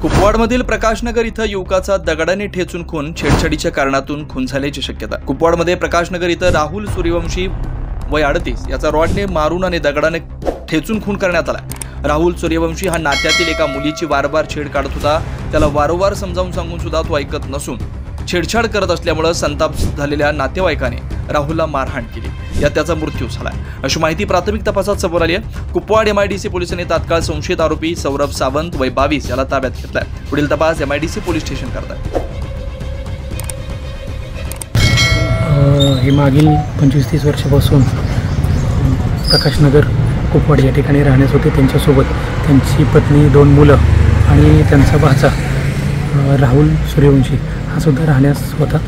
कुपवाडमधील प्रकाशनगर इथं युवकाचा दगडाने ठेचून खून, छेडछाडीच्या कारणातून खून झाल्याची शक्यता। कुपवाडमध्ये प्रकाशनगर इथं राहुल सूर्यवंशी वय 38 याचा रॉडने मारून आणि दगडाने ठेचून खून करण्यात आला। राहुल सूर्यवंशी हा नात्यातील एका मुलीची वारंवार छेड काढत होता। त्याला वारंवार समजावून सांगून सुद्धा तो ऐकत नसून छेडछाड करत असल्यामुळे संताप झालेल्या नातेवाईकाने राहुलला मारहाण केली, यात त्याचा मृत्यू झाला अशी माहिती प्राथमिक तपासात समोर आली आहे। कुपवाड MIDC पोलिसांनी तात्काळ संशयित आरोपी सौरभ सावंत वय 22 याला ताब्यात घेतलाय। पुढील तपास MIDC पोलीस स्टेशन करतात। हे मागील 25-30 वर्षापासून प्रकाशनगर कुपवाड या ठिकाणी राहण्यास होते। त्यांच्यासोबत त्यांची पत्नी, 2 मुलं आणि त्यांचा भाचा राहुल सूर्यवंशी हा सुद्धा राहण्यास होता।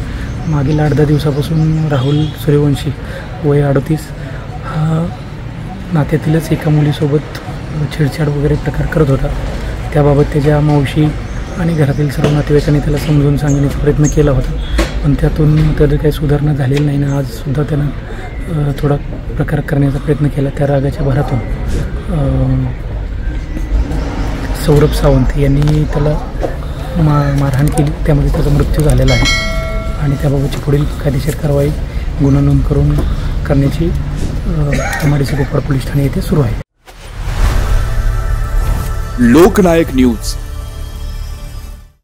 मागील 8-10 दिवसापासून राहुल सूर्यवंशी वय 38 हा नात्यातीलच एका मुलीसोबत छेडछाड वगैरे प्रकार करत होता। त्याबाबत त्याच्या मावशी आणि घरातील सर्व नातेवाईकांनी त्याला समजून सांगण्याचा प्रयत्न केला होता, पण त्यातून त्याचं काही सुधारणा झालेली नाही ना। आजसुद्धा त्यानं थोडा प्रकार करण्याचा प्रयत्न केला। त्या रागाच्या भरातून सौरभ सावंत यांनी त्याला मारहाण केली, त्यामध्ये त्याचा मृत्यू झालेला आहे आणि त्याबाबतची पुढील कायदेशीर कारवाई गुन्हा नोंद करून करण्याची MIDC कुपवाड पोलीस ठाणे येथे सुरू आहे। लोकनायक न्यूज।